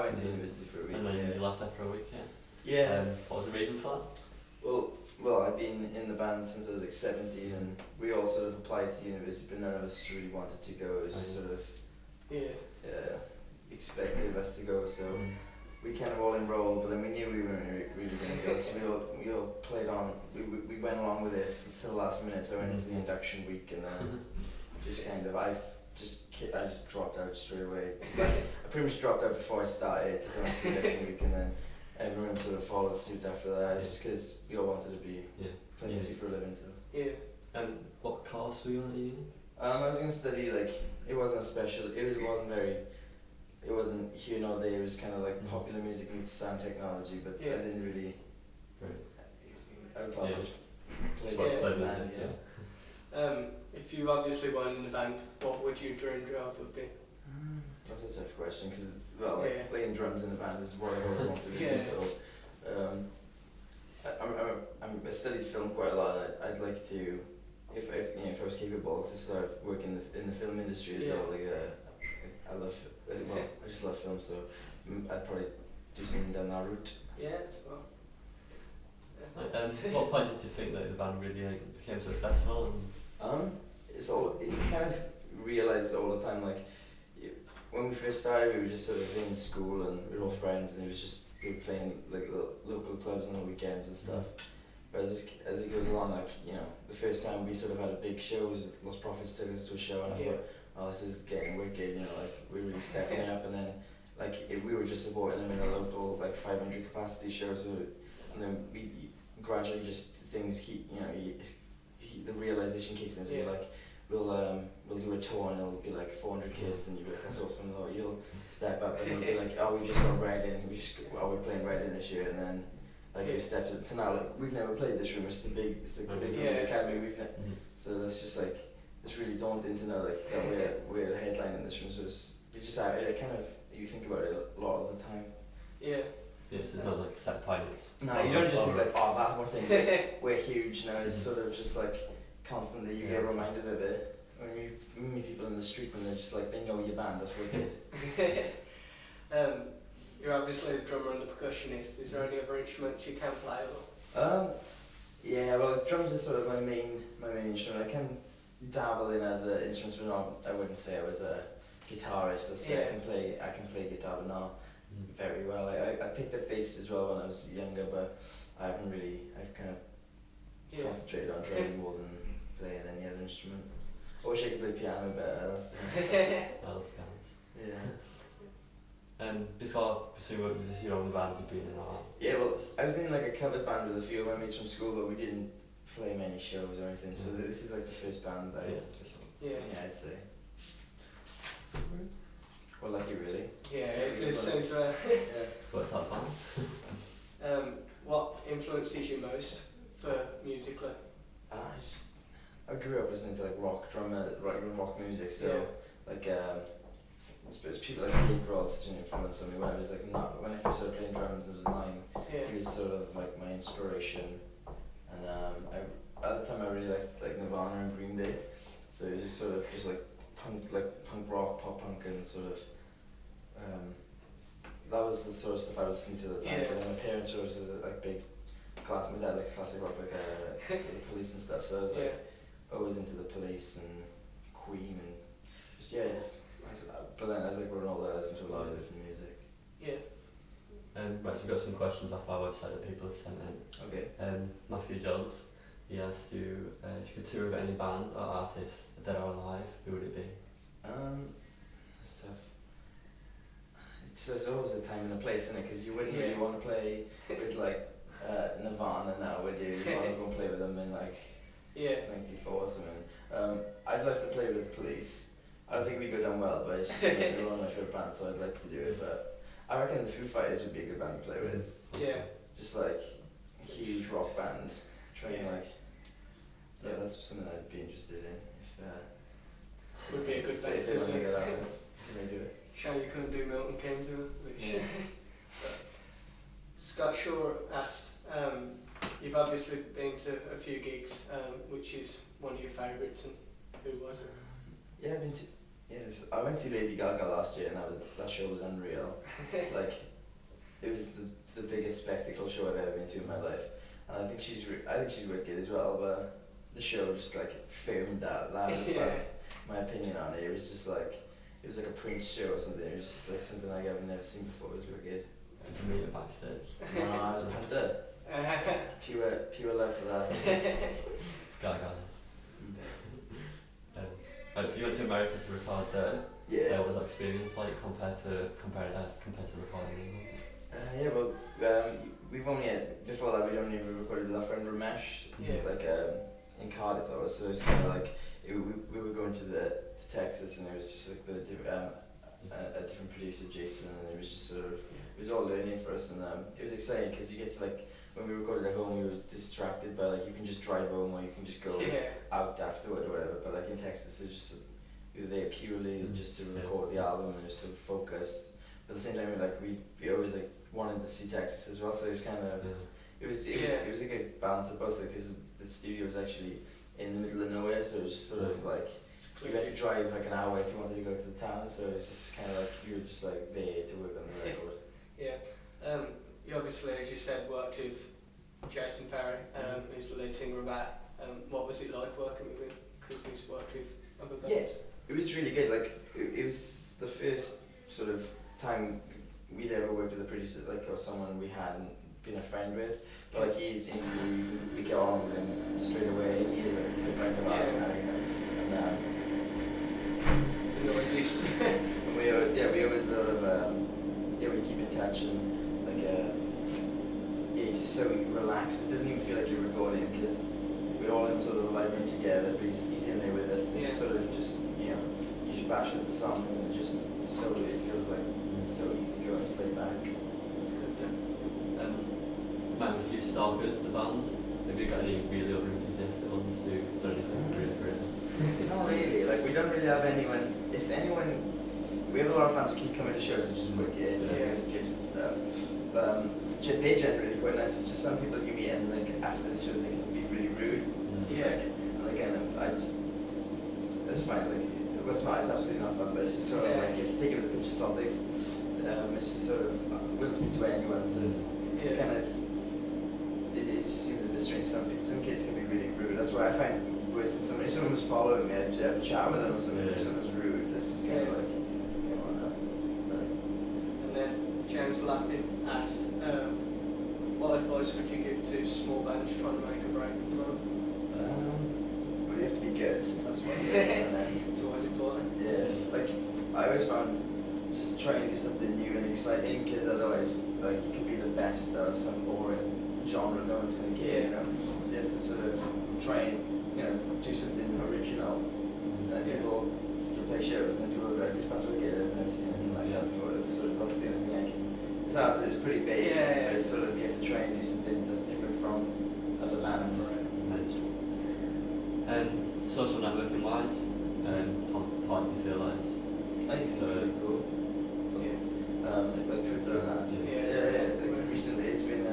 went to university for a week. And then yeah. you left after a week, yeah? Yeah. What was the reason for that? Well, I've been in the band since I was like 17, and we all sort of applied to university, but none of us really wanted to go. It was just sort of expected of us to go, so we kind of all enrolled, but then we knew we weren't really going to go, so we all played on. We went along with it till the last minute. So I went into the induction week, and then just kind of I just dropped out straight away. Like, I pretty much dropped out before I started because I went to the induction week, and then everyone sort of followed suit after that. It's just because we all wanted to be playing music for a living. So what course were you on at uni? I was going to study, like, it wasn't a special. It wasn't here nor there. It was kind of like popular music meets sound technology, but I didn't really. I would rather just play music. If you obviously weren't in a band, what would your dream job would be? That's a tough question because playing drums in a band is what I always wanted to do. So I studied film quite a lot. I'd like to, if I was capable, to start working in the film industry as well. Like I just love film, so I'd probably do something down that route. Yeah, as well. What point did you think that the band really became successful? You kind of realise all the time, like, when we first started, we were just sort of in school and we were all friends, and we were playing like local clubs on the weekends and stuff. But as it goes along, like, the first time we sort of had a big show was Lost Prophets took us to a show, and I thought, oh, this is getting wicked, like, we're really stepping up. And then, like, we were just supporting them in a local, like, 500 capacity show, so, and then we gradually just things keep, the realization kicks in, so you're like, we'll do a tour and it'll be like 400 kids, and you'll be like, that's awesome. Or you'll step up and it'll be like, oh, we just got Reading, we're playing Reading this year, and then like we step to now, like, we've never played this room, it's the big room in the academy, so that's just like, it's really daunting to know, like, that we're the headline in this room, so you think about it a lot of the time. So it's not like set points. No, you don't just think like, oh, that one thing, we're huge. No, it's sort of just like constantly you get reminded of it. When you meet people in the street and they're just like, they know your band, that's wicked. You're obviously a drummer and a percussionist. Is there any other instruments you can play? Well, drums is sort of my main instrument. I can dabble in other instruments, but I wouldn't say I was a guitarist. Let's say I can play guitar, but not very well. I picked up bass as well when I was younger, but I've kind of concentrated on drumming more than playing any other instrument. I wish I could play piano better. I love pianos. Before pursuing work with your own band, you've been in all that? Yeah, well, I was in like a covers band with a few of my mates from school, but we didn't play many shows or anything, so this is like the first band that I'd say. Well, lucky really. It is so But it's not fun. What influences you most for musically? I grew up listening to like rock music, so like I suppose people like Dave Grohl such an influence on me when I was like when I first started playing drums. I was 9. He was sort of like my inspiration, and at the time I really liked like Nirvana and Green Day, so it was just sort of punk rock, pop punk, and sort of that was the sort of stuff I was listening to at the time. But then my parents were also like big my dad likes classic rock, like the Police and stuff, so I was like always into the Police and Queen and but then as I grew older I listened to a lot of different music. Right, so we've got some questions off our website that people have sent in. Okay. Matthew Jones, he asked you if you could tour with any band or artist, dead or alive, who would it be? That's tough. There's always a time and a place in it, because you wouldn't really want to play with like Nirvana now, would you? You want to go and play with them in like 94 or something. I'd love to play with the Police. I don't think we go down well, but it's just like, they're one of my favourite bands, so I'd like to do it. But I reckon the Foo Fighters would be a good band to play with. Just like a huge rock band, trying that's something I'd be interested in. If would be a good band if they want to get out, can they do it? Shall you couldn't do Milton Keynes with it? Scott Shaw asked, you've obviously been to a few gigs, which is one of your favourites, and who was it? Yeah, I've been to Yes, I went to see Lady Gaga last year, and that show was unreal. Like, it was the biggest spectacle show I've ever been to in my life, and I think she's wicked as well. But the show just like filmed that was my opinion on it. It was just like it was like a Prince show or something. It was just like something like I've never seen before. It was wicked. Did you meet her backstage? No, I was a punter. Pure love for that. Gaga. So you went to America to record there. Yeah. What was that experience like compared to recording in England? Yeah, well, we've only before that we'd only recorded with our friend Ramesh, like in Cardiff. That was so it was kind of like we were going to Texas, and it was just like a different producer, Jason, and it was just sort of it was all learning for us, and it was exciting because you get to like when we recorded at home, we was distracted by like you can just drive home or you can just go out afterward or whatever. But like in Texas, it's just we were there purely just to record the album and just sort of focused. But at the same time, we always like wanted to see Texas as well, so it was kind of it was a good balance of both, because the studio was actually in the middle of nowhere, so it was just sort of like you had to drive like an hour if you wanted to go to the town, so it's just kind of like you were just like there to work on the record. You obviously, as you said, worked with Jason Perry, who's the lead singer of that. What was it like working with him? Because he's worked with other bands. Yeah, it was really good. Like it was the first sort of time we'd ever worked with a producer, like, or someone we hadn't been a friend with. But like he's instantly, we get on with him straight away. He is he's a friend of ours now, you know. And We always used to. we always sort of we keep in touch, and like he's just so relaxed. It doesn't even feel like you're recording, because we're all in sort of the live room together, but he's in there with us. It's just sort of just, you know, you just bash out the songs, and it feels like so easy going to stay back. It's good. Met with a few stalkers at the band. Have you got any really other enthusiastic ones who've done anything really crazy? Not really. Like, we don't really have anyone. If anyone, we have a lot of fans who keep coming to shows, which is wicked, and gives gifts and stuff. But they're generally quite nice. It's just some people you meet, and like after the shows they can be really rude. Like kind of, it's fine. Like, it's absolutely not fun, but it's just sort of like you have to take it with a pinch of salt. It's just sort of we'll speak to anyone, so kind of it just seems a bit strange. Some kids can be really rude. That's why I find worse than if someone was following me, I'd have a chat with them or something. If someone's rude, that's just kind of like, come on up. And then James Lappin asked, what advice would you give to small bands trying to make a break at the moment? Well, you have to be good. That's what. And then It's always important. yeah, like I always found just trying to do something new and exciting, because otherwise, like, you could be the best of some boring genre no one's gonna care, you know. So you have to sort of try and, you know, do something original, and then people you play shows, and then people are like, this band's wicked, I've never seen anything like that before. That's the only thing I can. It's pretty vague, but it's sort of you have to try and do something that's different from other bands. Social networking wise, how do you feel like it's I think it's really cool. Like Twitter and that. Like recently it's been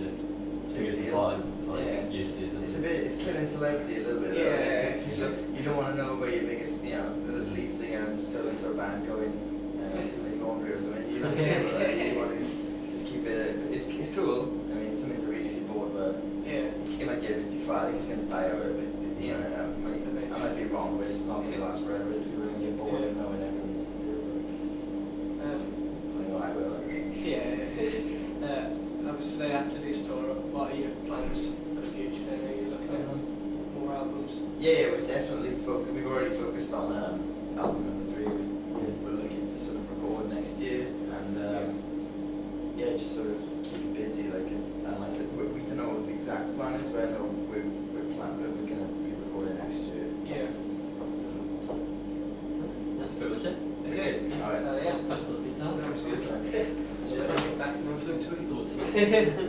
it's important for it's killing celebrity a little bit. You don't want to know about your biggest, you know, the lead singer and so and so band going to his laundry or something. You don't care about that. You want to just keep it. It's cool. I mean, it's something to read if you're bored, but it might get a bit too far. I think it's going to die out a bit. You know, I might be wrong, but it's not going to last forever. People are going to get bored of knowing everyone's details. I know I will. Obviously after this tour, what are your plans for the future then? Are you looking at more albums? Yeah, it was definitely we've already focused on album number 3. We're looking to sort of record next year, and just sort of keep it busy. Like, and like we don't know what the exact plan is, but I know we're going to be recording next year. So, that's pretty much it. Okay. All right. So Thanks a lot for your time. Thanks for your time. back and also to it.